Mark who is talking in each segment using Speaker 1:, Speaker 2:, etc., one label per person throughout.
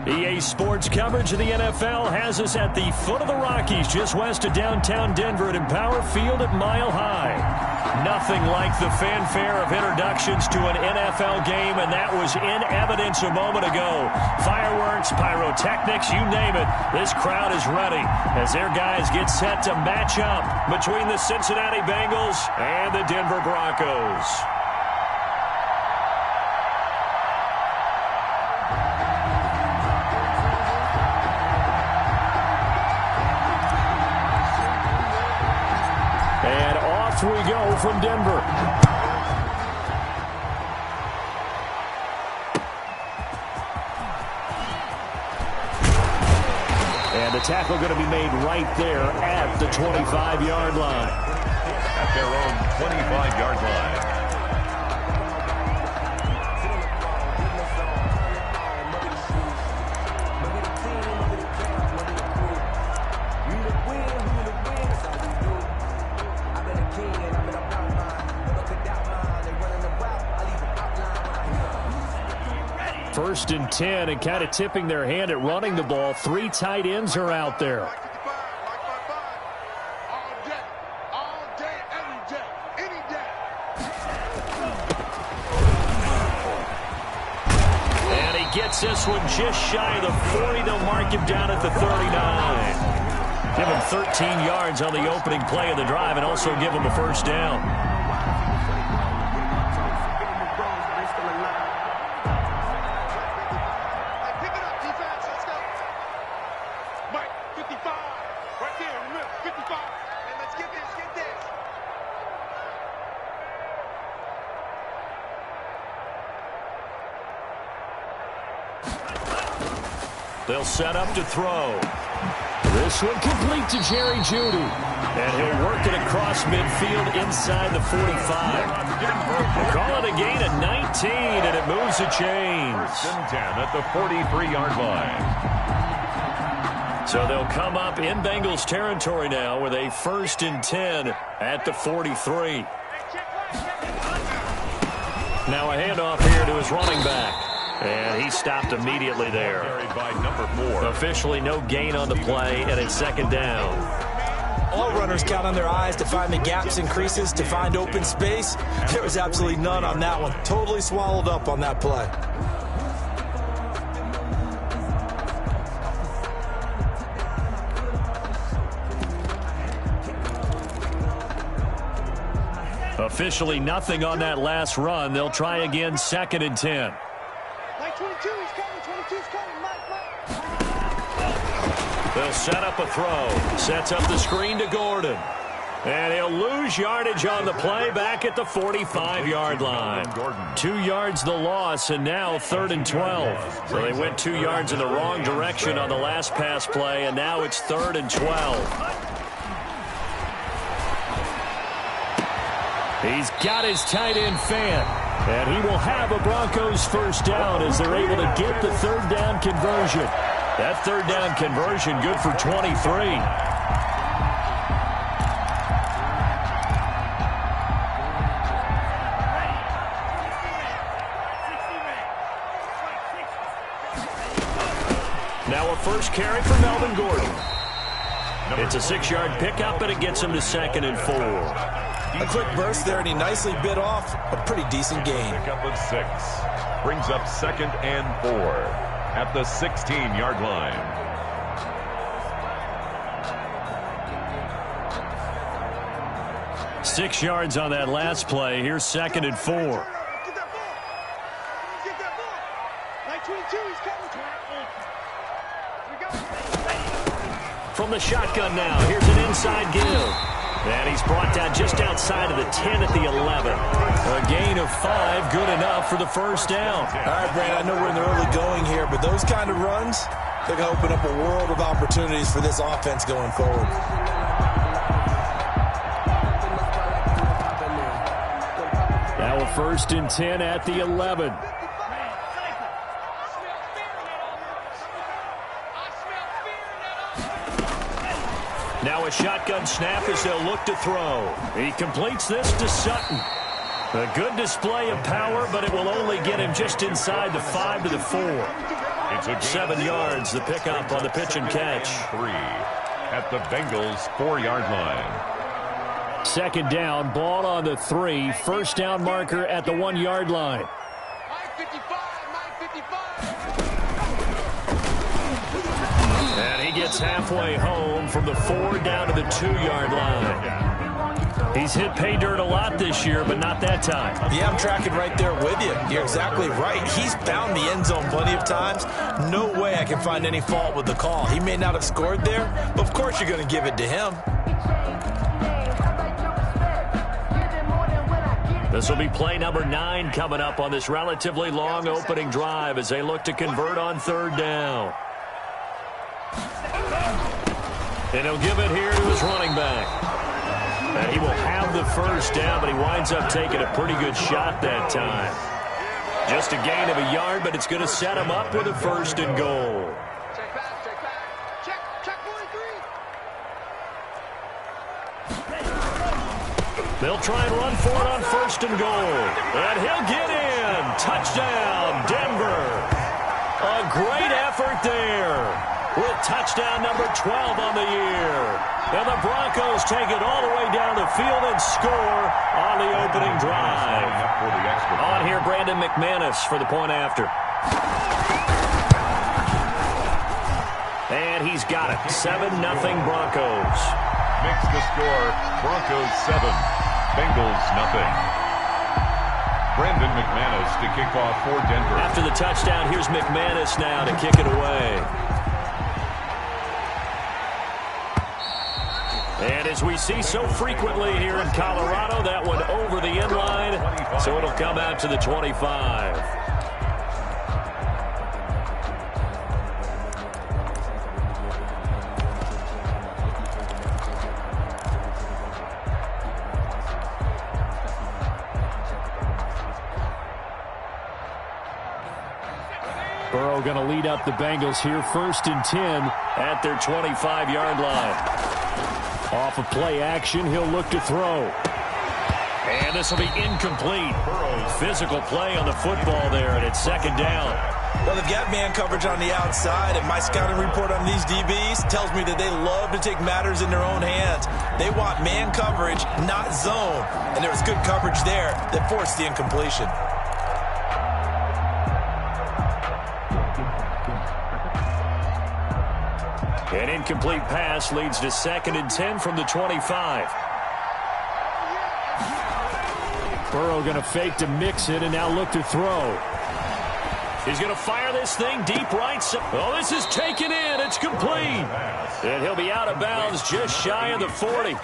Speaker 1: EA Sports coverage of the NFL has us at the foot of the Rockies, just west of downtown Denver at Empower Field at Mile High. Nothing like the fanfare of introductions to an NFL game, and that was in evidence a moment ago. Fireworks, pyrotechnics, you name it. This crowd is ready as their guys get set to match up between the Cincinnati Bengals and the Denver Broncos. And off we go from Denver. And the tackle going to be made right there at the 25-yard line.
Speaker 2: At their own 25-yard line.
Speaker 1: First and 10, and kind of tipping their hand at running the ball. 3 tight ends are out there. And he gets this one just shy of the 40. They'll mark him down at the 39. Give him 13 yards on the opening play of the drive and also give him a first down. They'll set up to throw. This one complete to Jerry Jeudy. And he'll work it across midfield inside the 45. Call it a gain of 19, and it moves the chains.
Speaker 2: First and 10 at the 43-yard line.
Speaker 1: So they'll come up in Bengals territory now with a first and 10 at the 43. Now a handoff here to his running back. And he stopped immediately there.
Speaker 2: By number 4.
Speaker 1: Officially no gain on the play, and it's second down.
Speaker 3: All runners count on their eyes to find the gaps and creases, to find open space. There was absolutely none on that one. Totally swallowed up on that play.
Speaker 1: Officially nothing on that last run. They'll try again, second and 10. They'll set up a throw. Sets up the screen to Gordon. And he'll lose yardage on the play back at the 45-yard line. 2 yards the loss, and now third and 12. So they went 2 yards in the wrong direction on the last pass play, and now it's third and 12. He's got his tight end fan. And he will have a Broncos first down as they're able to get the third down conversion. That third down conversion good for 23. Now a first carry for Melvin Gordon. It's a 6-yard pickup, and it gets him to second and 4.
Speaker 3: A quick burst there, and he nicely bit off a pretty decent gain.
Speaker 2: Pickup of 6. Brings up second and 4 at the 16-yard line.
Speaker 1: Six yards on that last play. Here's second and 4. From the shotgun now, here's an inside give. And he's brought down just outside of the 10 at the 11. A gain of 5, good enough for the first down.
Speaker 3: All right, Brad, I know we're in the early going here, but those kind of runs, they're going to open up a world of opportunities for this offense going forward.
Speaker 1: Now a first and 10 at the 11. Now a shotgun snap as they'll look to throw. He completes this to Sutton. A good display of power, but it will only get him just inside the 5 to the 4.
Speaker 2: It's a
Speaker 1: 7 yards, the pickup on the pitch and catch.
Speaker 2: 3 at the Bengals' 4-yard line.
Speaker 1: Second down, ball on the 3. First down marker at the 1-yard line. And he gets halfway home from the 4 down to the 2-yard line. He's hit pay dirt a lot this year, but not that time.
Speaker 3: Yeah, I'm tracking right there with you. You're exactly right. He's found the end zone plenty of times. No way I can find any fault with the call. He may not have scored there, but of course you're going to give it to him.
Speaker 1: This will be play number 9 coming up on this relatively long opening drive as they look to convert on 3rd down. And he'll give it here to his running back. And he will have the first down, but he winds up taking a pretty good shot that time. Just a gain of a yard, but it's going to set him up with a 1st and goal. They'll try and run for it on 1st and goal. And he'll get in. Touchdown, Denver. A great effort there with touchdown number 12 on the year. And the Broncos take it all the way down the field and score on the opening drive. On here, Brandon McManus for the point after. And he's got it. 7-0 Broncos.
Speaker 2: Makes the score Broncos 7, Bengals nothing. Brandon McManus to kick off for Denver.
Speaker 1: After the touchdown, here's McManus now to kick it away. And as we see so frequently here in Colorado, that one over the end line, so it'll come out to the 25. Burrow going to lead up the Bengals here, 1st and 10 at their 25-yard line. Off of play action, he'll look to throw. And this will be incomplete. Physical play on the football there, and it's 2nd down.
Speaker 3: Well, they've got man coverage on the outside, and my scouting report on these DBs tells me that they love to take matters in their own hands. They want man coverage, not zone. And there was good coverage there that forced the incompletion.
Speaker 1: An incomplete pass leads to 2nd and 10 from the 25. Burrow going to fake to mix it and now look to throw. He's going to fire this thing deep right. Oh, this is taken in. It's complete. And he'll be out of bounds just shy of the 40.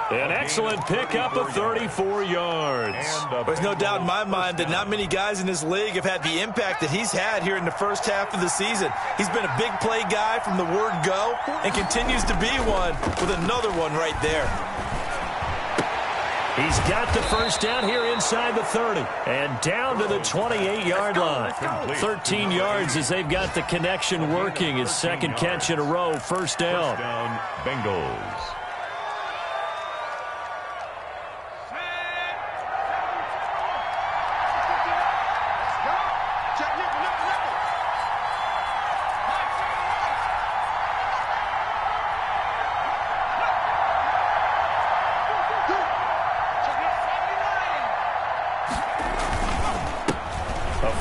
Speaker 1: An excellent pickup of 34 yards.
Speaker 3: There's no doubt in my mind that not many guys in this league have had the impact that he's had here in the first half of the season. He's been a big play guy from the word go and continues to be one with another one right there.
Speaker 1: He's got the first down here inside the 30 and down to the 28-yard line. 13 yards as they've got the connection working. His 2nd catch in a row, 1st down.
Speaker 2: Bengals.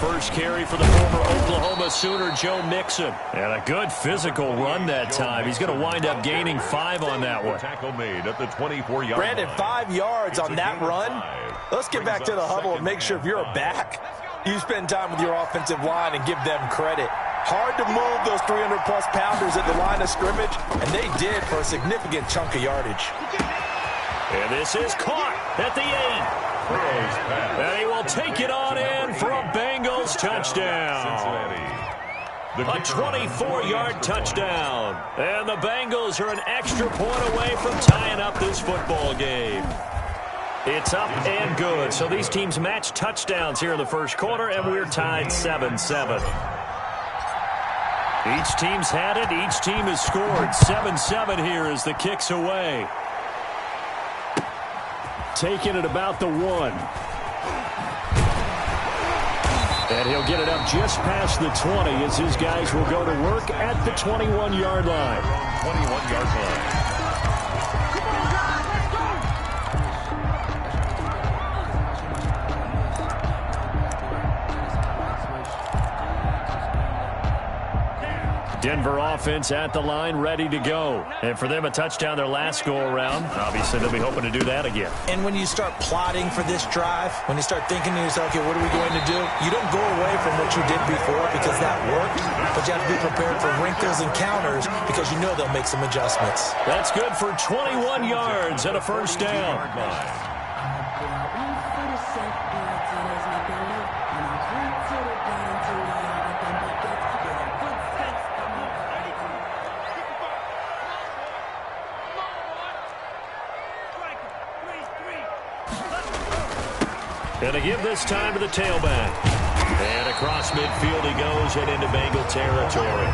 Speaker 1: First carry for the former Oklahoma Sooner, Joe Mixon. And a good physical run that time. He's going to wind up gaining 5 on that one.
Speaker 2: Tackle made at the 24-yard
Speaker 3: Brandon,
Speaker 2: line.
Speaker 3: 5 yards on that run. Let's get back to the huddle and make sure if you're a back, you spend time with your offensive line and give them credit. Hard to move those 300-plus pounders at the line of scrimmage, and they did for a significant chunk of yardage.
Speaker 1: And this is caught at the 8. And he will take it on in for a Bengals touchdown. A 24-yard touchdown. And the Bengals are an extra point away from tying up this football game. It's up and good. So these teams match touchdowns here in the first quarter, and we're tied 7-7. Each team's had it. Each team has scored. 7-7 here as the kick's away. Taking it about the 1. And he'll get it up just past the 20 as his guys will go to work at the 21-yard line.
Speaker 2: 21-yard line.
Speaker 1: Denver offense at the line, ready to go. And for them, a touchdown their last go-around. Obviously, they'll be hoping to do that again.
Speaker 3: And when you start plotting for this drive, when you start thinking to yourself, okay, what are we going to do? You don't go away from what you did before because that worked, but you have to be prepared for wrinkles and counters because you know they'll make some adjustments.
Speaker 1: That's good for 21 yards and a first down. Going to give this time to the tailback. And across midfield he goes and into Bengal territory.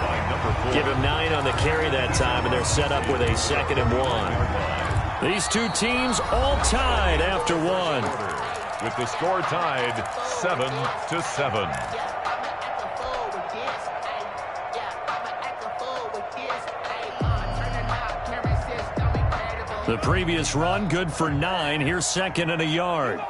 Speaker 1: Give him 9 on the carry that time, and they're set up with a 2nd and 1. These two teams all tied after one.
Speaker 2: With the score tied 7-7.
Speaker 1: The previous run good for 9. Here's 2nd and a yard.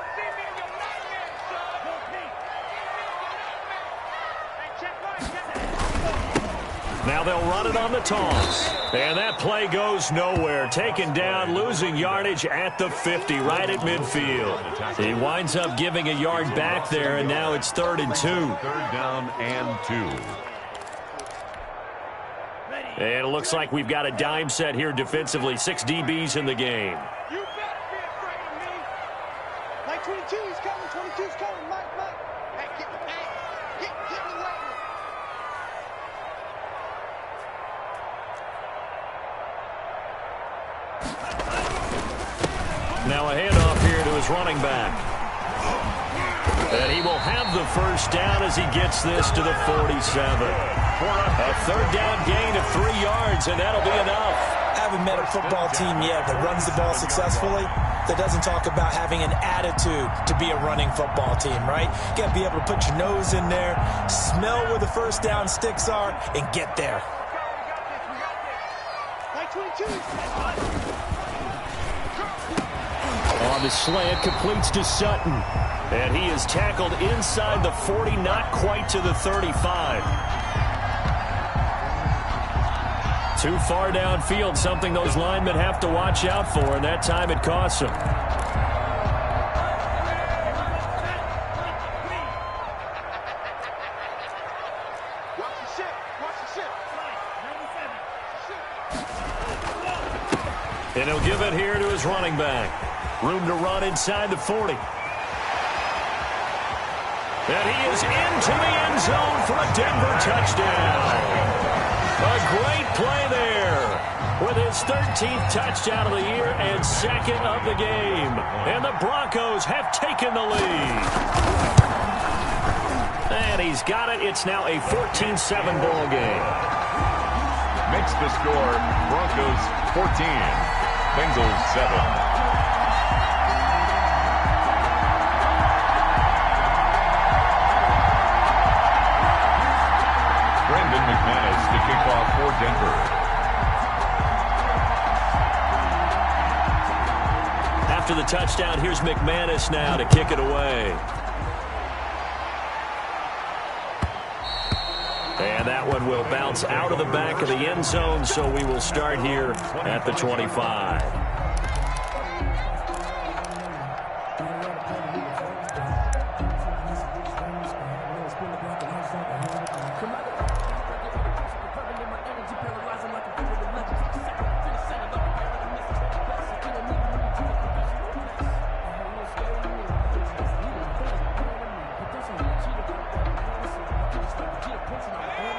Speaker 1: Now they'll run it on the toss. And that play goes nowhere. Taken down, losing yardage at the 50, right at midfield. He winds up giving a yard back there, and now it's 3rd and 2.
Speaker 2: 3rd down and 2.
Speaker 1: And it looks like we've got a dime set here defensively. 6 DBs in the game.
Speaker 4: You better be afraid of me. Like 22's coming, 22's coming. Mike. Hey, get me away.
Speaker 1: Now a handoff here to his running back. And he will have the first down as he gets this to the 47. A 3rd down gain of 3 yards, and that'll be enough.
Speaker 3: I haven't met a football team yet that runs the ball successfully that doesn't talk about having an attitude to be a running football team, right? You got to be able to put your nose in there, smell where the first down sticks are, and get there.
Speaker 4: Like 22's
Speaker 1: On the slant, completes to Sutton. And he is tackled inside the 40, not quite to the 35. Too far downfield, something those linemen have to watch out for, and that time it costs them. And he'll give it here to his running back. Room to run inside the 40. And he is into the end zone for a Denver touchdown. A great play there with his 13th touchdown of the year and 2nd of the game. And the Broncos have taken the lead. And he's got it. It's now a 14-7 ball game.
Speaker 2: Makes the score Broncos 14, Bengals 7. McManus to kick off for Denver.
Speaker 1: After the touchdown, here's McManus now to kick it away. And that one will bounce out of the back of the end zone, so we will start here at the 25.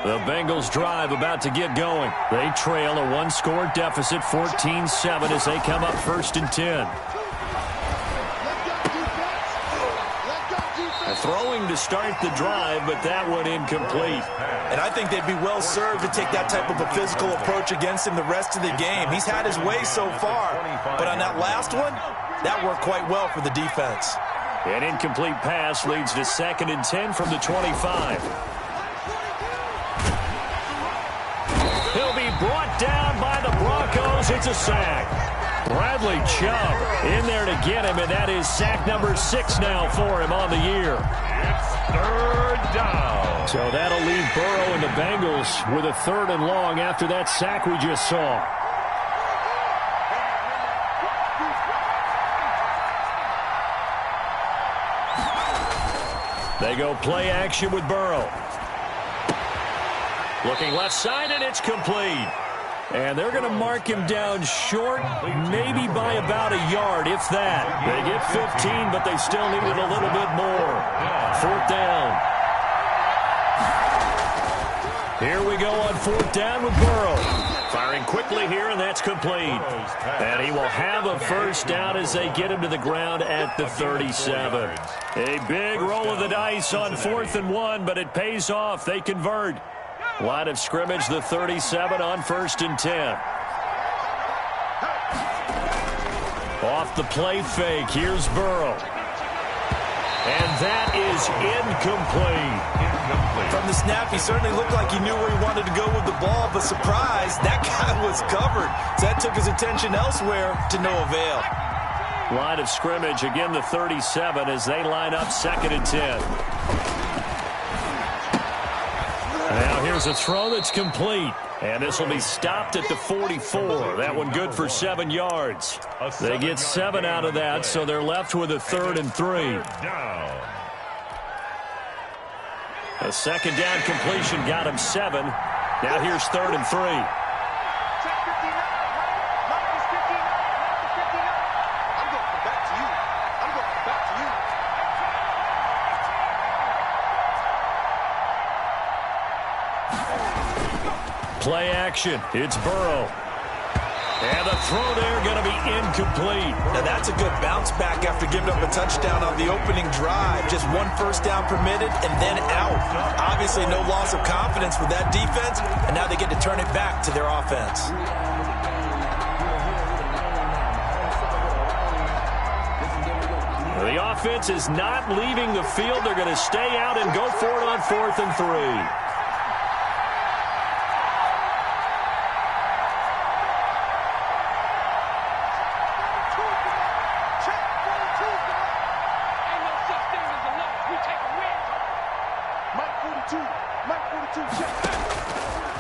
Speaker 1: The Bengals drive about to get going. They trail a 1-score deficit, 14-7, as they come up 1st and 10. Throwing to start the drive, but that one incomplete.
Speaker 3: And I think they'd be well served to take that type of a physical approach against him the rest of the game. He's had his way so far, but on that last one, that worked quite well for the defense.
Speaker 1: An incomplete pass leads to 2nd and 10 from the 25. He'll be brought down by the Broncos. It's a sack. Bradley Chubb in there to get him, and that is sack number 6 now for him on the year.
Speaker 2: It's 3rd down.
Speaker 1: So that'll leave Burrow and the Bengals with a 3rd and long after that sack we just saw. They go play action with Burrow. Looking left side, and it's complete. And they're going to mark him down short, maybe by about a yard, if that. They get 15, but they still need it a little bit more. 4th down. Here we go on 4th down with Burrow. Firing quickly here, and that's complete. And he will have a 1st down as they get him to the ground at the 37. A big roll of the dice on 4th and 1, but it pays off. They convert. Line of scrimmage, the 37 on 1st and 10. Off the play fake, here's Burrow. And that is incomplete.
Speaker 3: From the snap, he certainly looked like he knew where he wanted to go with the ball, but surprise, that guy was covered. So that took his attention elsewhere to no avail.
Speaker 1: Line of scrimmage, again the 37 as they line up 2nd and 10. Now here's a throw that's complete. And this will be stopped at the 44. That one good for 7 yards. They get 7 out of that, so they're left with a 3rd and 3. A 2nd down completion got him 7. Now here's 3rd and 3. Play action. It's Burrow. And the throw there going to be incomplete.
Speaker 3: Now that's a good bounce back after giving up a touchdown on the opening drive. Just 1 1st down permitted and then out. Obviously no loss of confidence with that defense, and now they get to turn it back to their offense.
Speaker 1: The offense is not leaving the field. They're going to stay out and go for it on 4th and 3.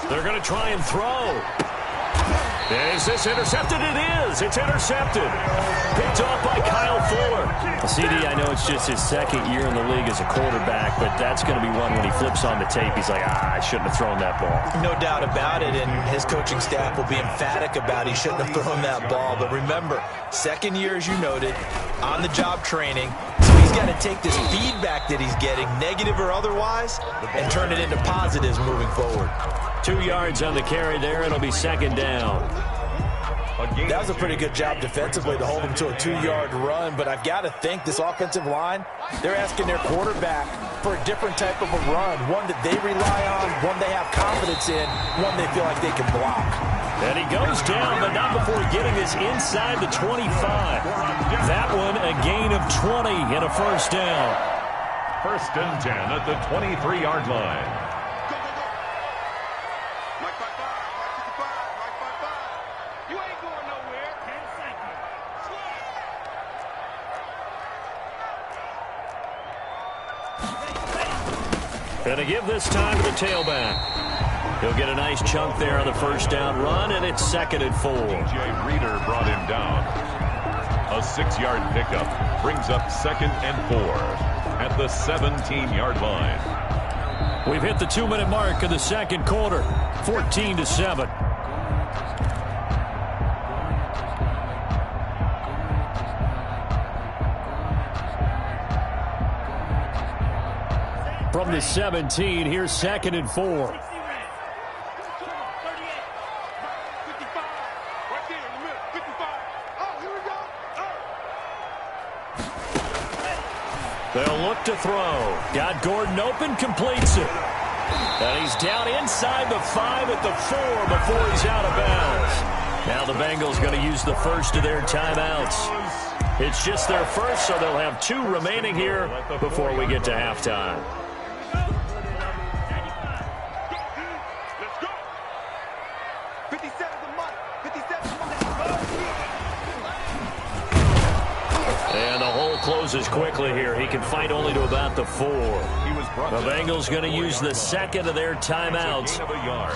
Speaker 1: They're going to try and throw. Is this intercepted? It is. It's intercepted. Picked off by Kyle Fuller. CD, I know it's just his 2nd year in the league as a quarterback, but that's going to be one when he flips on the tape. He's like, I shouldn't have thrown that ball.
Speaker 3: No doubt about it, and his coaching staff will be emphatic about he shouldn't have thrown that ball. But remember, 2nd year, as you noted, on-the-job training. So he's got to take this feedback that he's getting, negative or otherwise, and turn it into positives moving forward.
Speaker 1: 2 yards on the carry there. It'll be 2nd down.
Speaker 3: That was a pretty good job defensively to hold him to a 2-yard run, but I've got to think this offensive line, they're asking their quarterback for a different type of a run, one that they rely on, one they have confidence in, one they feel like they can block.
Speaker 1: And he goes down, but not before getting this inside the 25. That one a gain of 20 and a 1st down.
Speaker 2: 1st and 10 at the 23-yard line.
Speaker 1: Going to give this time to the tailback. He'll get a nice chunk there on the 1st down run, and it's 2nd and 4.
Speaker 2: DJ Reader brought him down. A 6-yard pickup brings up 2nd and 4 at the 17-yard line.
Speaker 1: We've hit the 2-minute mark of the 2nd quarter, 14-7. From the 17, here's 2nd and 4. They'll look to throw. Got Gordon open, completes it. And he's down inside the 5 at the 4 before he's out of bounds. Now the Bengals going to use the first of their timeouts. It's just their first, so they'll have 2 remaining here before we get to halftime.
Speaker 4: Let's go. 57 a month. 57 a month.
Speaker 1: And the hole closes quickly here. He can fight only to about the 4. The Bengals going to use the second of their timeouts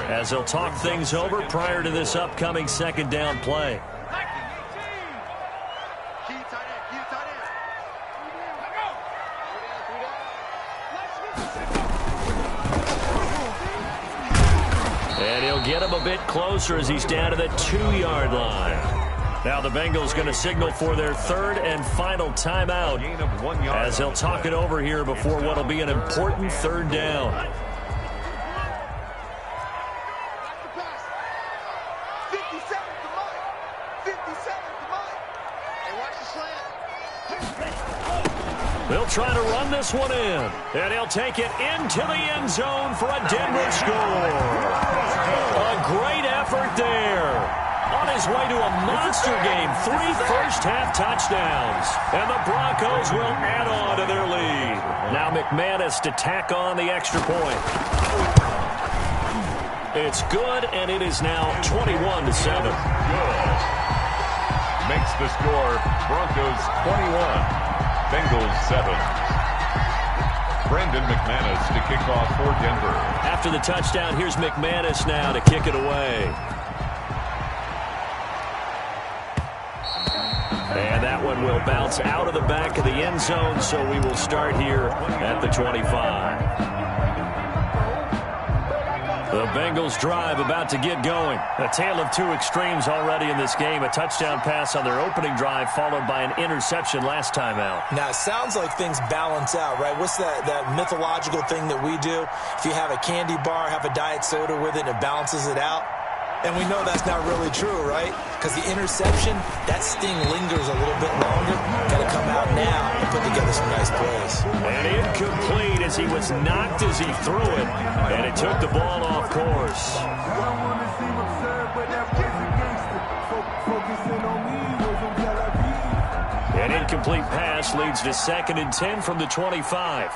Speaker 1: as they'll talk things over prior to this upcoming second down play. And he'll get him a bit closer as he's down to the 2-yard line. Now the Bengals going to signal for their 3rd and final timeout as they'll talk it over here before what will be an important 3rd down.
Speaker 4: 57 to Mike. 57 to Mike. Hey, watch the slant.
Speaker 1: They'll try to run this one in. And he'll take it into the end zone for a Denver score. A great effort there. On his way to a monster game, 3 first-half touchdowns. And the Broncos will add on to their lead. Now McManus to tack on the extra point. It's good, and it is now 21-7.
Speaker 2: Good. Makes the score Broncos 21, Bengals 7. Brandon McManus to kick off for Denver.
Speaker 1: After the touchdown, here's McManus now to kick it away. And that one will bounce out of the back of the end zone, so we will start here at the 25. The Bengals drive about to get going. A tale of 2 extremes already in this game. A touchdown pass on their opening drive followed by an interception last time out.
Speaker 3: Now, it sounds like things balance out, right? What's that mythological thing that we do? If you have a candy bar, have a diet soda with it, and it balances it out. And we know that's not really true, right? Because the interception, that sting lingers a little bit longer. Got to come out now and put together some nice plays.
Speaker 1: And incomplete as he was knocked as he threw it. And it took the ball off course. An incomplete pass leads to 2nd and 10 from the 25.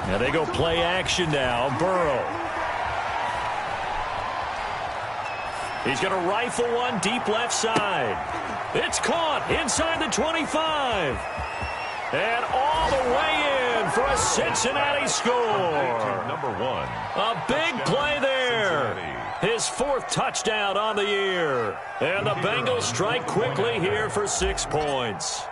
Speaker 1: Now they go play action now. Burrow. He's going to rifle one deep left side. It's caught inside the 25. And all the way in for a Cincinnati score.
Speaker 2: Number 1.
Speaker 1: A big play there. His 4th touchdown on the year. And the Bengals strike quickly here for 6 points.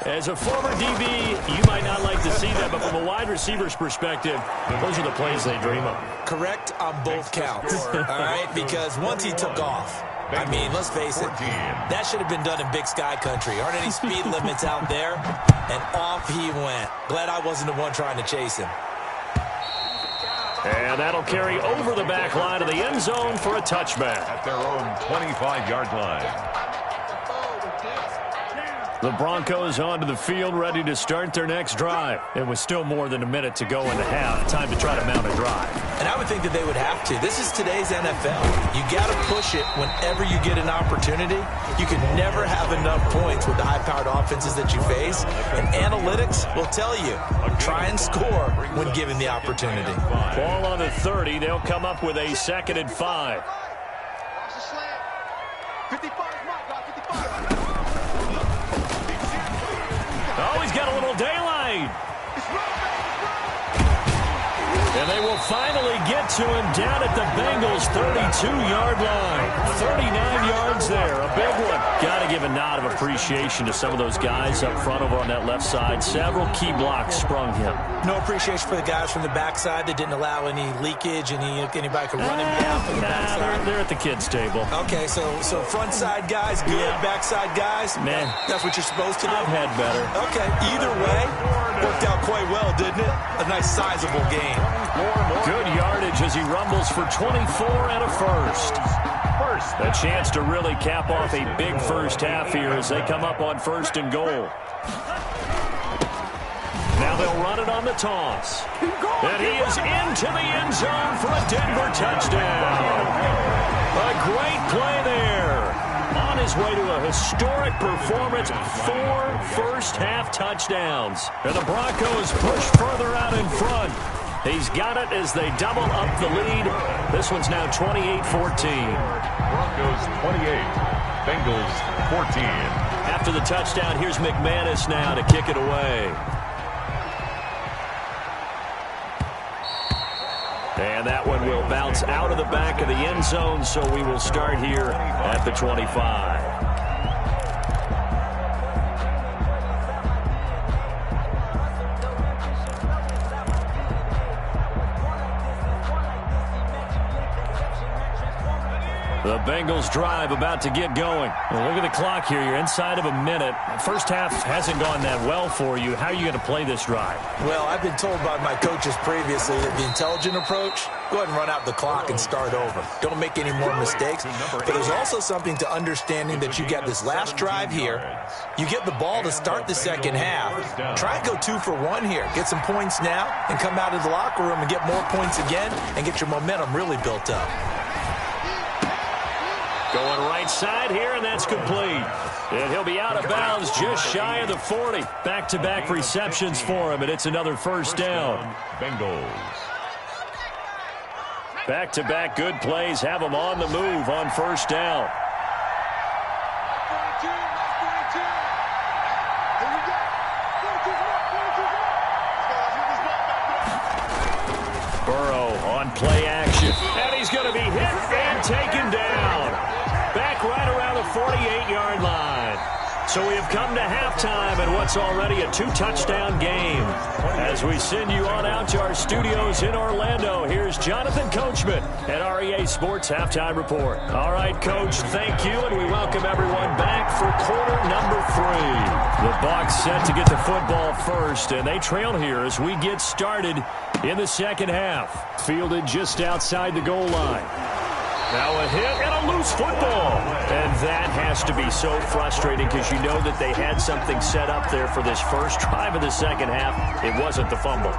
Speaker 1: As a former DB, you might not like to see that, but from a wide receiver's perspective, those are the plays they dream of.
Speaker 3: Correct on both counts, all right? Because once he took off, I mean, let's face it, that should have been done in Big Sky Country. Aren't any speed limits out there? And off he went. Glad I wasn't the one trying to chase him.
Speaker 1: And that'll carry over the back line of the end zone for a touchback.
Speaker 2: At their own 25-yard line.
Speaker 1: The Broncos onto the field, ready to start their next drive. It was still more than a minute to go in the half. Time to try to mount a drive.
Speaker 3: And I would think that they would have to. This is today's NFL. You got to push it whenever you get an opportunity. You can never have enough points with the high-powered offenses that you face. And analytics will tell you, try and score when given the opportunity.
Speaker 1: Ball on the 30. They'll come up with a 2nd and 5.
Speaker 4: Watch the slant. 55 is Mike, dog. 55.
Speaker 1: Oh, he's got a little daylight. And they will finally get to him down at the Bengals' 32-yard line. 39 yards there, a big one. Got to give a nod of appreciation to some of those guys up front over on that left side. Several key blocks sprung him.
Speaker 3: No appreciation for the guys from the backside that didn't allow any leakage, anybody could run him down from the backside.
Speaker 1: They're at the kids' table.
Speaker 3: Okay, so front side guys good, backside guys,
Speaker 1: man,
Speaker 3: that's what you're supposed to do.
Speaker 1: I've had better.
Speaker 3: Okay, either way, worked out quite well, didn't it? A nice sizable game.
Speaker 1: Good yardage as he rumbles for 24 and a first. A chance to really cap off a big first half here as they come up on 1st and goal. Now they'll run it on the toss. And he is into the end zone for a Denver touchdown. A great play there. On his way to a historic performance, 4 first-half touchdowns. And the Broncos push further out in front. He's got it as they double up the lead. This one's now 28-14.
Speaker 2: Broncos 28, Bengals 14.
Speaker 1: After the touchdown, here's McManus now to kick it away. And that one will bounce out of the back of the end zone, so we will start here at the 25. The Bengals drive about to get going. Well, look at the clock here. You're inside of a minute. First half hasn't gone that well for you. How are you going to play this drive?
Speaker 3: Well, I've been told by my coaches previously that the intelligent approach, go ahead and run out the clock and start over. Don't make any more mistakes. But there's also something to understanding that you got this last drive here. You get the ball to start the second half. Try and go 2 for 1 here. Get some points now and come out of the locker room and get more points again and get your momentum really built up.
Speaker 1: Going right side here, and that's complete. And he'll be out of bounds just shy of the 40. Back-to-back receptions for him, and it's another first down.
Speaker 2: Bengals.
Speaker 1: Back-to-back good plays have him on the move on first down. Burrow on play action, and he's going to be hit and taken down. Back right around the 48-yard line. So we have come to halftime in what's already a 2-touchdown game. As we send you on out to our studios in Orlando, here's Jonathan Coachman at REA Sports Halftime Report. All right, Coach, thank you, and we welcome everyone back for quarter number 3. The Bucs set to get the football first, and they trail here as we get started in the second half. Fielded just outside the goal line. Now a hit and a loose football. And that has to be so frustrating because you know that they had something set up there for this first drive of the second half. It wasn't the fumble.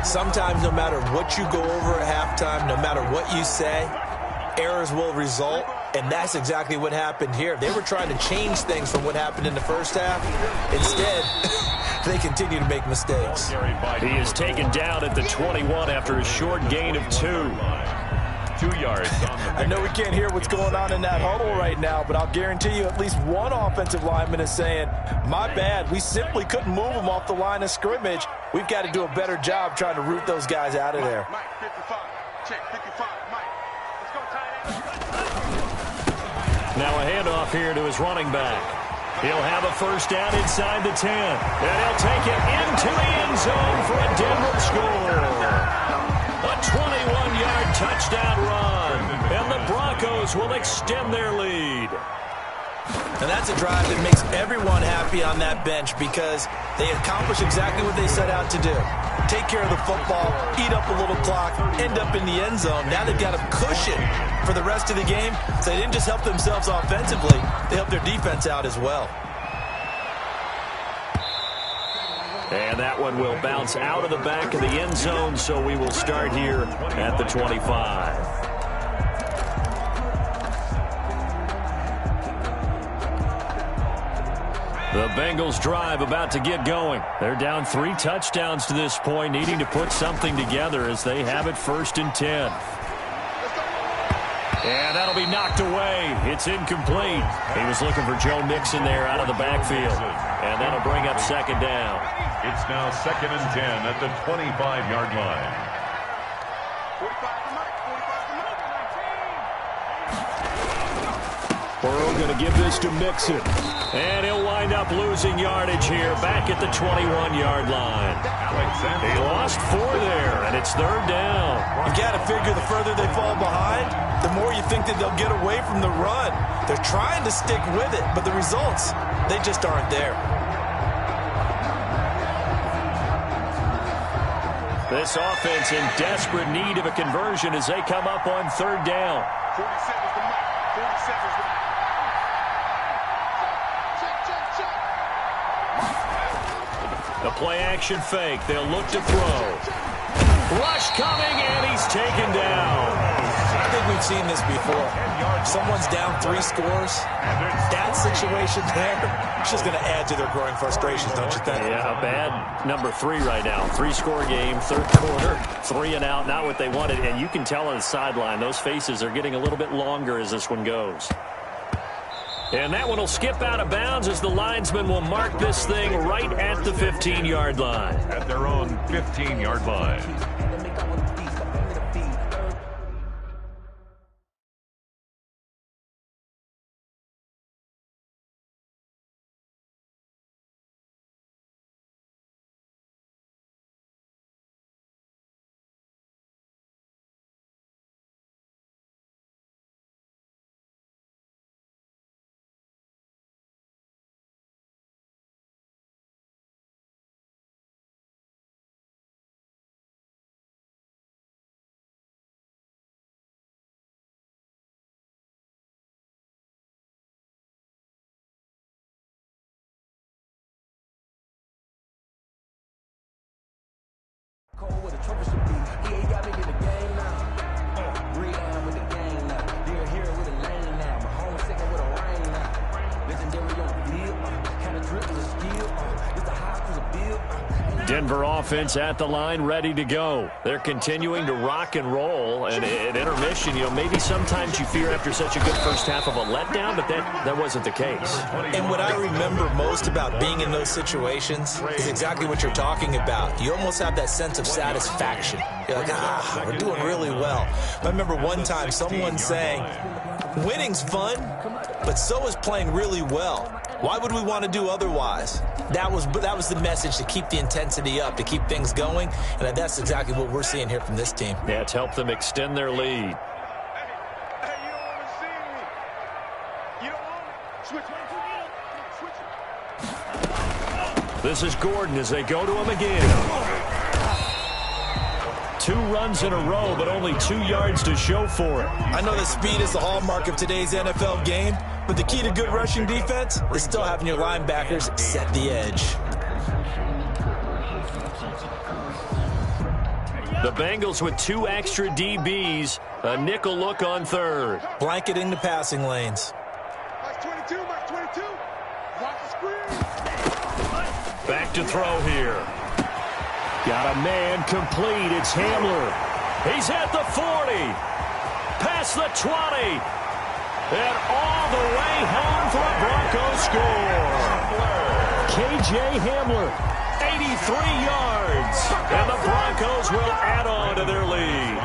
Speaker 3: Sometimes no matter what you go over at halftime, no matter what you say, errors will result. And that's exactly what happened here. They were trying to change things from what happened in the first half. Instead, they continue to make mistakes.
Speaker 1: He is taken down at the 21 after a short gain of 2.
Speaker 2: 2 yards on the
Speaker 3: I know we can't hear what's going on in that huddle right now, but I'll guarantee you at least one offensive lineman is saying, my bad, we simply couldn't move them off the line of scrimmage. We've got to do a better job trying to root those guys out of there.
Speaker 4: Mike, 55. Check, 55. Mike, let's go, tight end.
Speaker 1: Now a handoff here to his running back. He'll have a first down inside the 10. And he'll take it into the end zone for a Denver score. A 21-yard touchdown run, and the Broncos will extend their lead.
Speaker 3: And that's a drive that makes everyone happy on that bench because they accomplish exactly what they set out to do. Take care of the football, eat up a little clock, end up in the end zone. Now they've got a cushion for the rest of the game. So they didn't just help themselves offensively, they helped their defense out as well.
Speaker 1: And that one will bounce out of the back of the end zone, so we will start here at the 25. The Bengals drive about to get going. They're down 3 touchdowns to this point, needing to put something together as they have it 1st and 10. And that'll be knocked away. It's incomplete. He was looking for Joe Mixon there out of the backfield. And that'll bring up 2nd down.
Speaker 2: It's now 2nd and 10 at the 25-yard line.
Speaker 4: 45 to Mike, 45 to Mike.
Speaker 1: Burrow going to give this to Mixon. And he'll wind up losing yardage here back at the 21-yard line. He lost 4 there, and it's 3rd down.
Speaker 3: You've got to figure the further they fall behind, the more you think that they'll get away from the run. They're trying to stick with it, but the results, they just aren't there.
Speaker 1: This offense in desperate need of a conversion as they come up on 3rd down.
Speaker 4: 47's the Mike. 47's the Mike.
Speaker 1: The play-action fake. They'll look to throw. Rush coming, and he's taken down.
Speaker 3: think we've seen this before. Someone's down 3 scores. That situation there, it's just going to add to their growing frustrations, don't you think?
Speaker 1: Yeah, bad number 3 right now. 3-score game, third quarter, 3 and out, not what they wanted. And you can tell on the sideline, those faces are getting a little bit longer as this one goes. And that one will skip out of bounds as the linesman will mark this thing right at the 15-yard line.
Speaker 2: At their own 15-yard line.
Speaker 5: With a trophy should be. He ain't got me in the game now. Breathe down with the game now. Dear here with a lane now. My home second with a rain now. Legendary on the field. Kind of drip with a skill. It's a high to the bill.
Speaker 1: Denver offense at the line, ready to go. They're continuing to rock and roll. And at intermission, you know, maybe sometimes you fear after such a good first half of a letdown, but that wasn't the case.
Speaker 3: And what I remember most about being in those situations is exactly what you're talking about. You almost have that sense of satisfaction. You're like, we're doing really well. I remember one time someone saying, winning's fun, but so is playing really well. Why would we want to do otherwise? That was the message, to keep the intensity up, to keep things going, and that's exactly what we're seeing here from this team.
Speaker 1: Yeah, it's helped them extend their lead.
Speaker 4: Hey, you don't want to see me. You don't want me. Switch it.
Speaker 1: This is Gordon as they go to him again. 2 runs in a row, but only 2 yards to show for it.
Speaker 3: I know that speed is the hallmark of today's NFL game, but the key to good rushing defense is still having your linebackers set the edge.
Speaker 1: The Bengals with 2 extra DBs, a nickel look on third.
Speaker 3: Blanketing the passing lanes.
Speaker 4: Max 22, Max 22. Watch the screen.
Speaker 1: Back to throw here. Got a man complete. It's Hamler. He's at the 40. Past the 20. And all the way home for a Broncos score. KJ Hamler, 83 yards. And the Broncos will add on to their lead.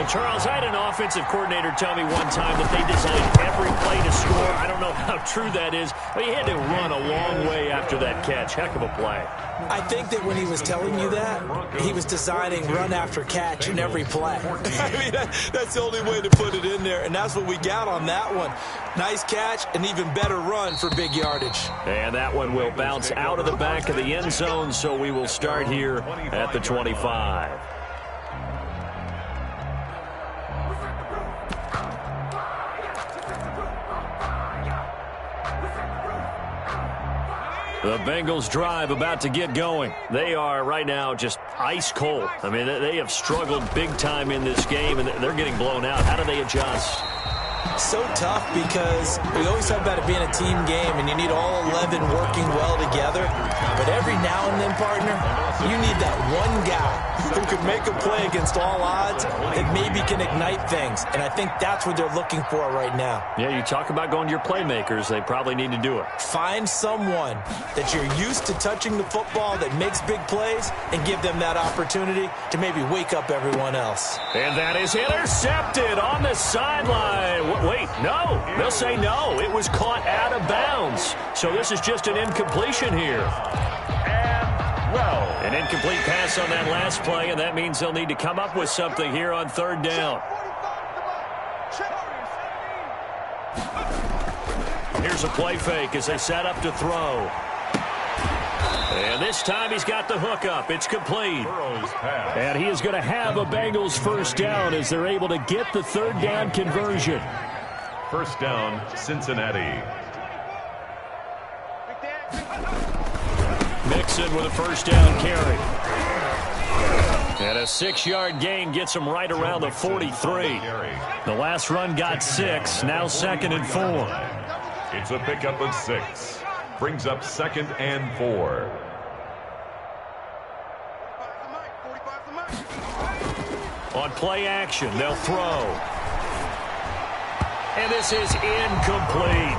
Speaker 1: And Charles, I had an offensive coordinator tell me one time that they designed every play to score. I don't know how true that is, but he had to run a long way after that catch. Heck of a play.
Speaker 3: I think that when he was telling you that, he was designing run after catch in every play. I mean, that's the only way to put it in there, and that's what we got on that one. Nice catch, an even better run for big yardage.
Speaker 1: And that one will bounce out of the back of the end zone, so we will start here at the 25. The Bengals drive about to get going. They are right now just ice cold. I mean, they have struggled big time in this game, and they're getting blown out. How do they adjust?
Speaker 3: So tough, because we always talk about it being a team game, and you need all 11 working well together. But every now and then, partner, you need that one guy who can make a play against all odds that maybe can ignite things. And I think that's what they're looking for right now.
Speaker 1: Yeah, you talk about going to your playmakers. They probably need to do it.
Speaker 3: Find someone that you're used to touching the football that makes big plays and give them that opportunity to maybe wake up everyone else.
Speaker 1: And that is intercepted on the sideline. Wait, no. They'll say no. It was caught out of bounds. So this is just an incompletion here.
Speaker 2: Well,
Speaker 1: An incomplete pass on that last play, and that means they'll need to come up with something here on third down. Here's a play fake as they set up to throw. And this time he's got the hook up. It's complete. And he is going to have a Bengals first down as they're able to get the third down conversion.
Speaker 2: First down, Cincinnati.
Speaker 1: Mixon with a first down carry. And a 6-yard gain gets him right around the 43. The last run got 6, now 2nd and 4.
Speaker 2: It's a pickup of 6. Brings up 2nd and 4.
Speaker 1: On play action, they'll throw. And this is incomplete.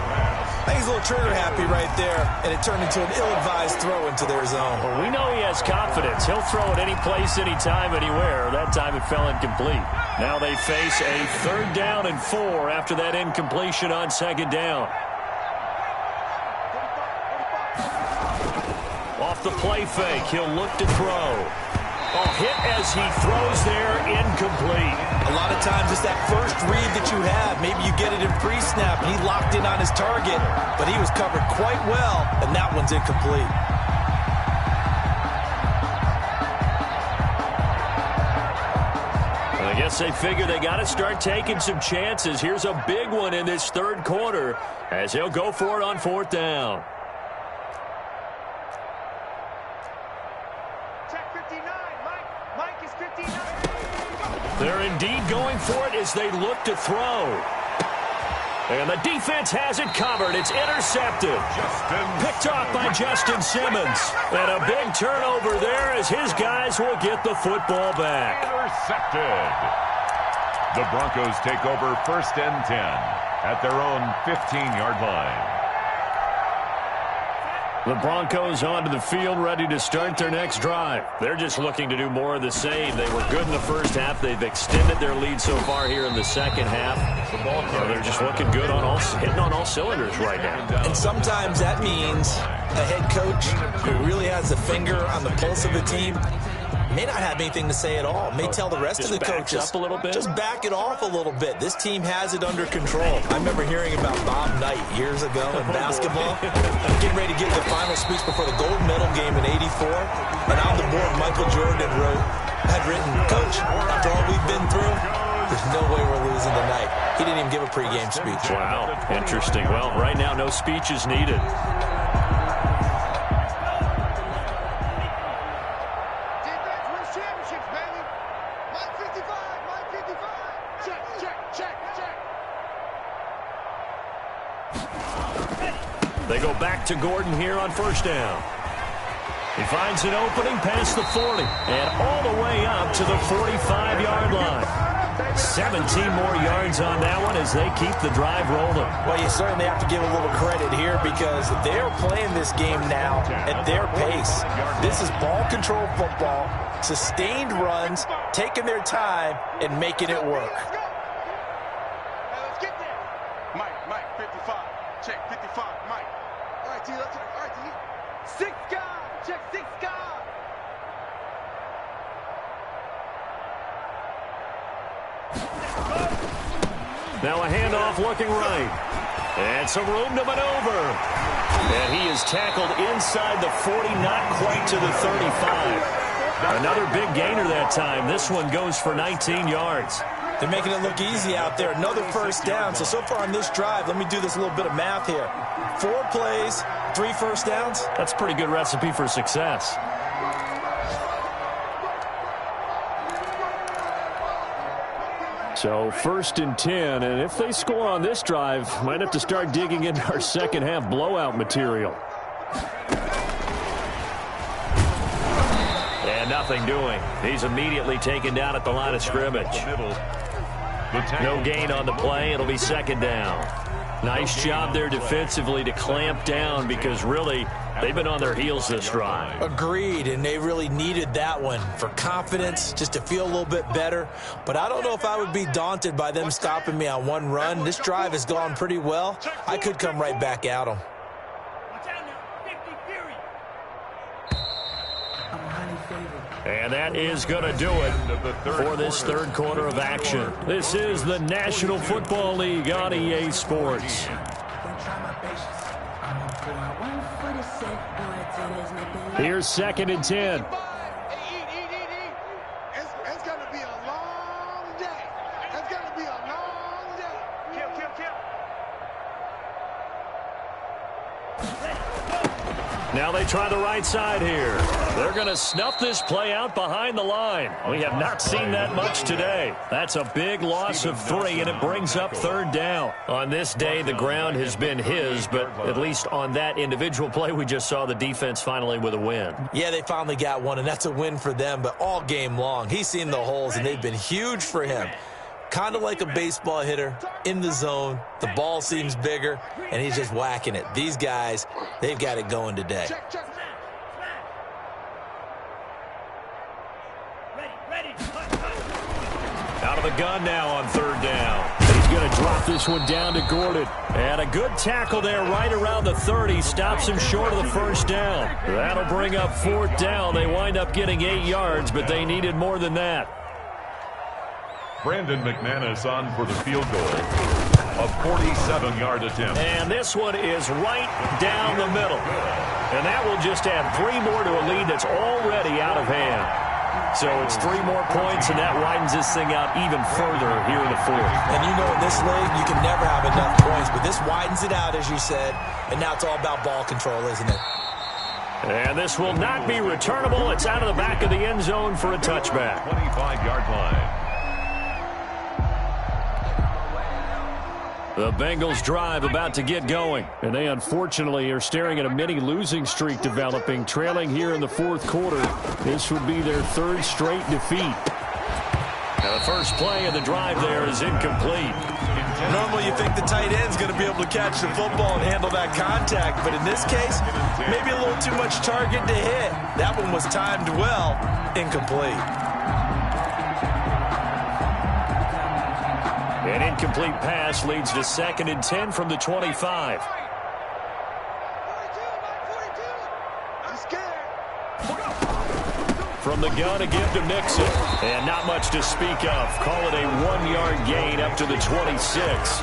Speaker 3: I think he's a little trigger happy right there, and it turned into an ill-advised throw into their zone.
Speaker 1: Well, we know he has confidence. He'll throw it any place, anytime, anywhere. That time it fell incomplete. Now they face a 3rd down and 4 after that incompletion on 2nd down. Off the play fake, he'll look to throw. Oh, hit as he throws there, incomplete.
Speaker 3: A lot of times it's that first read that you have. Maybe you get it in pre-snap, and he locked in on his target, but he was covered quite well, and that one's incomplete.
Speaker 1: Well, I guess they figure they got to start taking some chances. Here's a big one in this 3rd quarter as he'll go for it on 4th down. They're indeed going for it as they look to throw. And the defense has it covered. It's intercepted. Picked off by Justin Simmons. And a big turnover there as his guys will get the football back.
Speaker 2: Intercepted. The Broncos take over 1st and 10 at their own 15-yard line.
Speaker 1: The Broncos onto the field, ready to start their next drive. They're just looking to do more of the same. They were good in the first half. They've extended their lead so far here in the second half. They're just looking good hitting on all cylinders right now.
Speaker 3: And sometimes that means a head coach who really has a finger on the pulse of the team may not have anything to say at all. May tell the rest of the coaches,
Speaker 1: up a little bit.
Speaker 3: Just back it off a little bit. This team has it under control. I remember hearing about Bob Knight years ago in basketball. Getting ready to give the final speech before the gold medal game in '84. And on the board, Michael Jordan had written, "Coach, after all we've been through, there's no way we're losing tonight." He didn't even give a pregame speech.
Speaker 1: Wow, interesting. Well, right now, no speech is needed. They go back to Gordon here on 1st down. He finds an opening past the 40 and all the way up to the 45-yard line. 17 more yards on that one as they keep the drive rolling.
Speaker 3: Well, you certainly have to give a little credit here because they're playing this game now at their pace. This is ball control football, sustained runs, taking their time, and making it work.
Speaker 4: Let's get there. Mike, 55. Check, 55, Mike. All right, T, let's check. All right, T. 6 guard. Check, 6 guard.
Speaker 1: Now a handoff looking right. And some room to maneuver. And he is tackled inside the 40, not quite to the 35. Another big gainer that time. This one goes for 19 yards.
Speaker 3: They're making it look easy out there. Another 1st down. So far on this drive, let me do this little bit of math here. 4 plays, 3 1st downs.
Speaker 1: That's a pretty good recipe for success. So 1st and 10, and if they score on this drive, might have to start digging into our second half blowout material. And nothing doing. He's immediately taken down at the line of scrimmage. No gain on the play. It'll be 2nd down. Nice job there defensively to clamp down because really they've been on their heels this drive.
Speaker 3: Agreed, and they really needed that one for confidence, just to feel a little bit better. But I don't know if I would be daunted by them stopping me on one run. This drive has gone pretty well. I could come right back at them.
Speaker 1: And that is going to do it for this 3rd quarter of action. This is the National Football League on EA Sports. Here's 2nd and 10.
Speaker 4: It's going to be a long day. It's going to be a long day. Kill.
Speaker 1: Now they try the right side here. They're going to snuff this play out behind the line. We have not seen that much today. That's a big loss of 3, and it brings up 3rd down. On this day, the ground has been his, but at least on that individual play, we just saw the defense finally with a win.
Speaker 3: Yeah, they finally got one, and that's a win for them, but all game long, he's seen the holes, and they've been huge for him. Kind of like a baseball hitter in the zone. The ball seems bigger, and he's just whacking it. These guys, they've got it going today.
Speaker 1: Out of the gun now on 3rd down. He's going to drop this one down to Gordon. And a good tackle there right around the 30. Stops him short of the 1st down. That'll bring up 4th down. They wind up getting 8 yards, but they needed more than that.
Speaker 2: Brandon McManus on for the field goal. A 47-yard attempt.
Speaker 1: And this one is right down the middle. And that will just add 3 more to a lead that's already out of hand. So it's 3 more points, and that widens this thing out even further here in the 4th.
Speaker 3: And you know in this league, you can never have enough points, but this widens it out, as you said, and now it's all about ball control, isn't it?
Speaker 1: And this will not be returnable. It's out of the back of the end zone for a touchback.
Speaker 2: 25-yard line.
Speaker 1: The Bengals drive about to get going, and they unfortunately are staring at a mini losing streak developing, trailing here in the 4th quarter. This would be their 3rd straight defeat. Now the first play of the drive there is incomplete.
Speaker 3: Normally you think the tight end's going to be able to catch the football and handle that contact, but in this case, maybe a little too much target to hit. That one was timed well, incomplete.
Speaker 1: An incomplete pass leads to 2nd and 10 from the 25. From the gun, a give to Mixon. And not much to speak of. Call it a 1-yard gain up to the 26.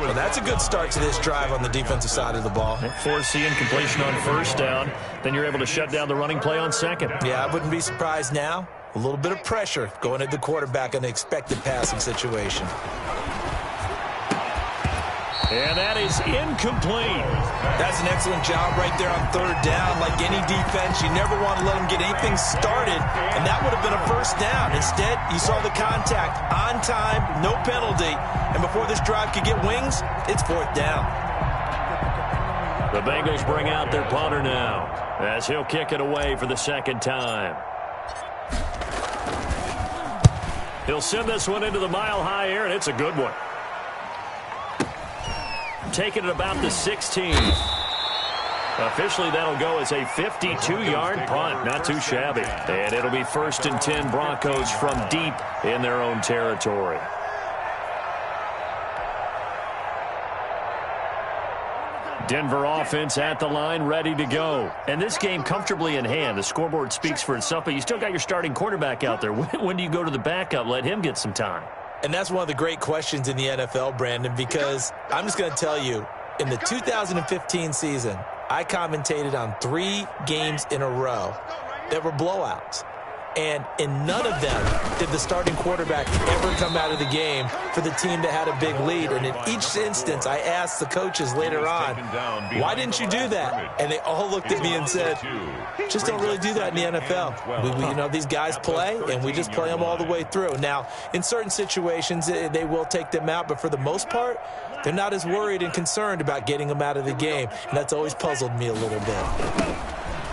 Speaker 3: Well, that's a good start to this drive on the defensive side of the ball.
Speaker 1: Force the incompletion on 1st down. Then you're able to shut down the running play on 2nd.
Speaker 3: Yeah, I wouldn't be surprised now. A little bit of pressure going at the quarterback in an expected passing situation.
Speaker 1: And that is incomplete.
Speaker 3: That's an excellent job right there on 3rd down. Like any defense, you never want to let them get anything started, and that would have been a 1st down. Instead, you saw the contact on time, no penalty, and before this drive could get wings, it's 4th down.
Speaker 1: The Bengals bring out their punter now as he'll kick it away for the 2nd time. He'll send this one into the mile-high air, and it's a good one. Taking it about the 16. Officially, that'll go as a 52-yard punt. Not too shabby. And it'll be 1st and 10 Broncos from deep in their own territory. Denver offense at the line, ready to go. And this game comfortably in hand. The scoreboard speaks for itself, but you still got your starting quarterback out there. When do you go to the backup? Let him get some time.
Speaker 3: And that's one of the great questions in the NFL, Brandon, because I'm just going to tell you, in the 2015 season, I commentated on 3 games in a row that were blowouts. And in none of them did the starting quarterback ever come out of the game for the team that had a big lead. And in each instance, I asked the coaches later on, why didn't you do that? And they all looked at me and said, just don't really do that in the NFL. You know, these guys play, and we just play them all the way through. Now, in certain situations, they will take them out, but for the most part, they're not as worried and concerned about getting them out of the game. And that's always puzzled me a little bit.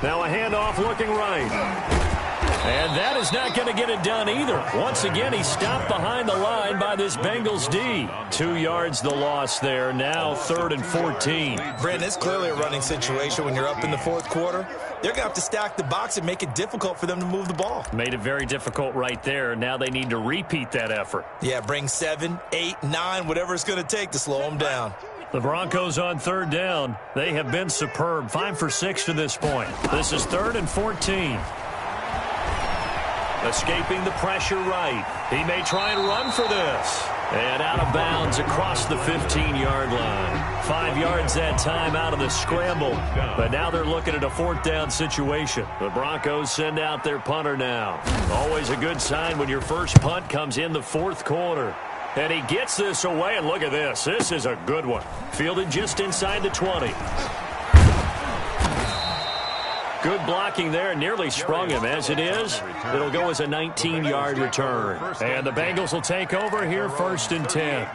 Speaker 1: Now a handoff looking right. And that is not going to get it done either. Once again, he's stopped behind the line by this Bengals D. 2 yards the loss there. Now 3rd and 14.
Speaker 3: Brandon, it's clearly a running situation when you're up in the 4th quarter. They're going to have to stack the box and make it difficult for them to move the ball.
Speaker 1: Made it very difficult right there. Now they need to repeat that effort.
Speaker 3: Yeah, bring 7, 8, 9, whatever it's going to take to slow them down.
Speaker 1: The Broncos on 3rd down. They have been superb. 5 for 6 to this point. This is 3rd and 14. Escaping the pressure right. He may try and run for this. And out of bounds across the 15-yard line. 5 yards that time out of the scramble. But now they're looking at a 4th down situation. The Broncos send out their punter now. Always a good sign when your first punt comes in the 4th quarter. And he gets this away, and look at this. This is a good one. Fielded just inside the 20. Good blocking there. Nearly sprung him. As it is, it'll go as a 19-yard return. And the Bengals will take over here, 1st and 10.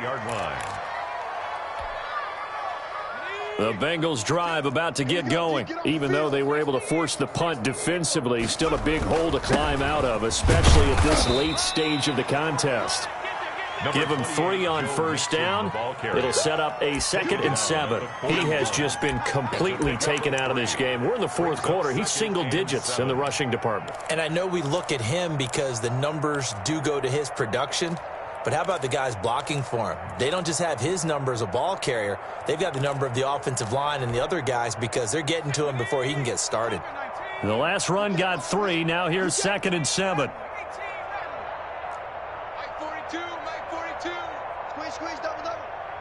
Speaker 1: The Bengals drive about to get going. Even though they were able to force the punt defensively, still a big hole to climb out of, especially at this late stage of the contest. Give him 3 on 1st down. It'll set up a 2nd and 7. He has just been completely taken out of this game. We're in the 4th quarter. He's single digits in the rushing department.
Speaker 3: And I know we look at him because the numbers do go to his production. But how about the guys blocking for him? They don't just have his number as a ball carrier. They've got the number of the offensive line and the other guys because they're getting to him before he can get started.
Speaker 1: The last run got 3. Now here's 2nd and 7.
Speaker 4: Squeeze, double.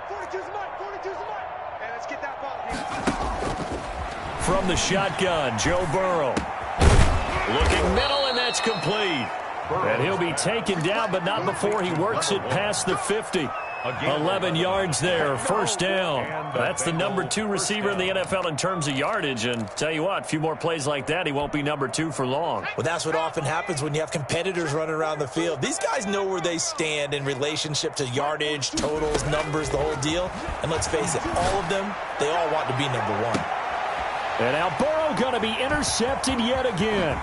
Speaker 4: 42's the mark, 42's the mark. And let's get that ball.
Speaker 1: From the shotgun, Joe Burrow. Looking middle, and that's complete. And he'll be taken down, but not before he works it past the 50. 11 yards there, 1st down. That's the number 2 receiver in the NFL in terms of yardage. And tell you what, a few more plays like that, he won't be number 2 for long.
Speaker 3: Well, that's what often happens when you have competitors running around the field. These guys know where they stand in relationship to yardage, totals, numbers, the whole deal. And let's face it, all of them, they all want to be number 1.
Speaker 1: And now Burrow going to be intercepted yet again.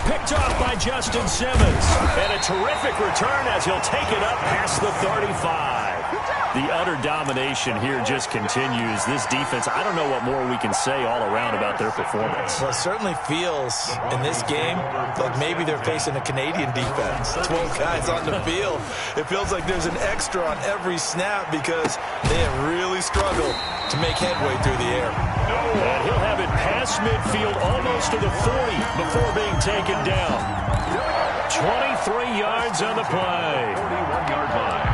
Speaker 1: Picked off by Justin Simmons. And a terrific return as he'll take it up past the 35. The utter domination here just continues. This defense, I don't know what more we can say all around about their performance.
Speaker 3: Well, it certainly feels in this game like maybe they're facing a Canadian defense. 12 guys on the field. It feels like there's an extra on every snap because they have really struggled to make headway through the air.
Speaker 1: And he'll have it past midfield almost to the 40 before being taken down. 23 yards on the play.
Speaker 2: 41-yard line.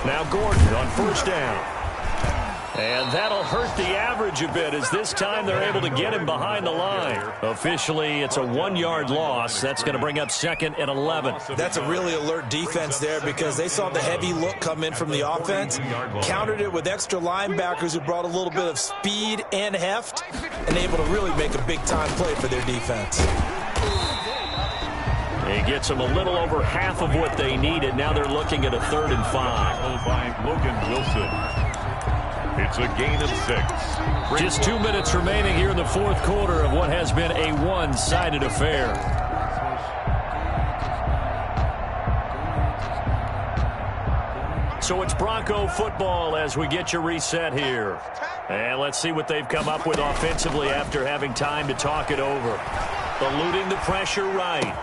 Speaker 1: Now Gordon on 1st down. And that'll hurt the average a bit as this time they're able to get him behind the line. Officially, it's a 1-yard loss. That's going to bring up 2nd and 11.
Speaker 3: That's a really alert defense there because they saw the heavy look come in from the offense, countered it with extra linebackers who brought a little bit of speed and heft, and able to really make a big-time play for their defense.
Speaker 1: He gets them a little over half of what they needed. Now they're looking at a 3rd and 5.
Speaker 2: By Logan Wilson. It's a gain of 6.
Speaker 1: Just 2 minutes remaining here in the 4th quarter of what has been a one-sided affair. So it's Bronco football as we get you reset here. And let's see what they've come up with offensively after having time to talk it over. Eluding the pressure right.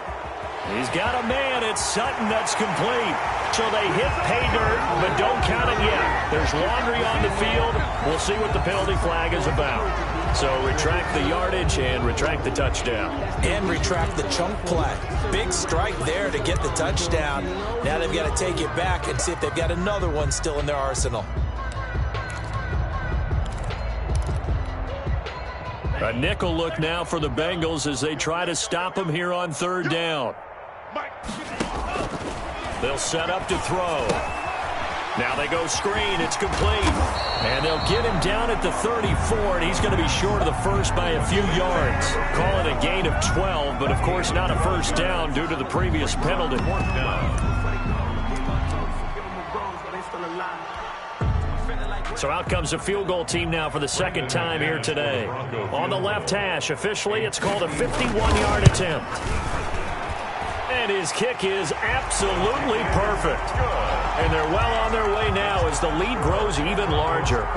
Speaker 1: He's got a man. It's Sutton. That's complete. So they hit pay dirt, but don't count it yet. There's laundry on the field. We'll see what the penalty flag is about. So retract the yardage and retract the touchdown.
Speaker 3: And retract the chunk play. Big strike there to get the touchdown. Now they've got to take it back and see if they've got another one still in their arsenal.
Speaker 1: A nickel look now for the Bengals as they try to stop him here on 3rd down. They'll set up to throw. Now they go screen. It's complete. And they'll get him down at the 34, and he's going to be short of the first by a few yards. Call it a gain of 12, but of course not a 1st down due to the previous penalty. So out comes a field goal team now for the 2nd time here today. On the left hash, officially it's called a 51-yard attempt. And his kick is absolutely perfect. And they're well on their way now as the lead grows even larger.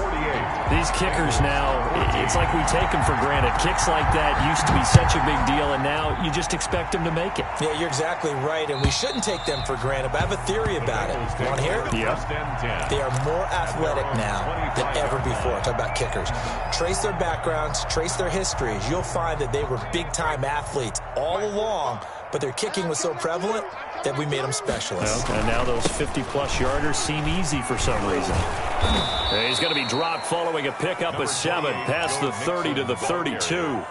Speaker 1: These kickers now, it's like we take them for granted. Kicks like that used to be such a big deal, and now you just expect them to make it.
Speaker 3: Yeah, you're exactly right, and we shouldn't take them for granted, but I have a theory about it. You want to hear it?
Speaker 1: Yeah.
Speaker 3: They are more athletic now than ever before. Talk about kickers. Trace their backgrounds, trace their histories. You'll find that they were big-time athletes all along, but their kicking was so prevalent that we made them specialists.
Speaker 1: Well, and now those 50-plus yarders seem easy for some reason. And he's going to be dropped following a pickup of 7 past the 30 to the 32.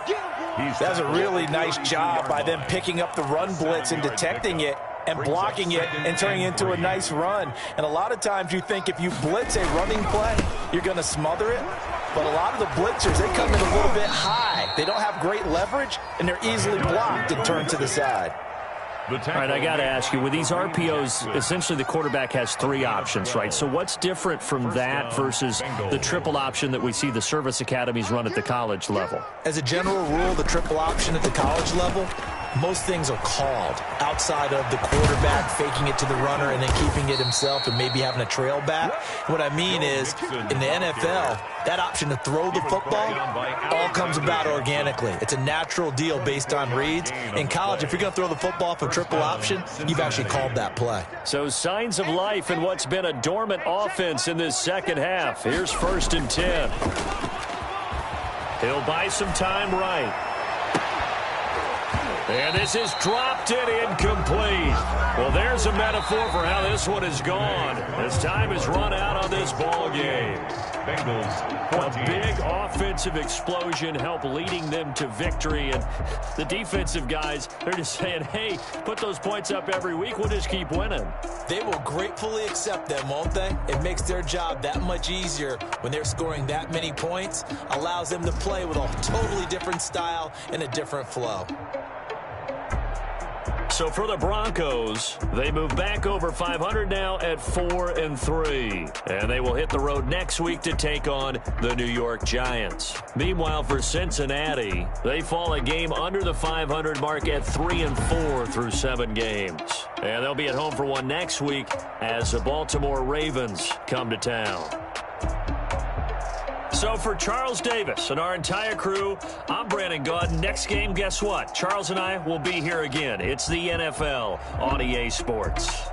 Speaker 3: That was a really nice job by them picking up the run blitz and detecting it and blocking it and turning it into a nice run. And a lot of times you think if you blitz a running play, you're going to smother it. But a lot of the blitzers, they come in a little bit high. They don't have great leverage, and they're easily blocked and turned to the side.
Speaker 1: All right, I got to ask you, with these RPOs, essentially the quarterback has 3 options, right? So what's different from that versus the triple option that we see the service academies run at the college level?
Speaker 3: As a general rule, the triple option at the college level, most things are called outside of the quarterback faking it to the runner and then keeping it himself and maybe having a trail back. What I mean is, in the NFL, that option to throw the football all comes about organically. It's a natural deal based on reads. In college, if you're going to throw the football for triple option, you've actually called that play.
Speaker 1: So signs of life in what's been a dormant offense in this second half. Here's 1st and 10. He'll buy some time right. And this is dropped and incomplete. Well, there's a metaphor for how this one is gone. As time has run out on this ball game. A big offensive explosion helped leading them to victory. And the defensive guys, they're just saying, hey, put those points up every week. We'll just keep winning.
Speaker 3: They will gratefully accept them, won't they? It makes their job that much easier when they're scoring that many points. Allows them to play with a totally different style and a different flow.
Speaker 1: So for the Broncos, they move back over 500 now at 4-3. And they will hit the road next week to take on the New York Giants. Meanwhile, for Cincinnati, they fall a game under the 500 mark at 3-4 through 7 games. And they'll be at home for one next week as the Baltimore Ravens come to town. So for Charles Davis and our entire crew, I'm Brandon Gaudin. Next game, guess what? Charles and I will be here again. It's the NFL on EA Sports.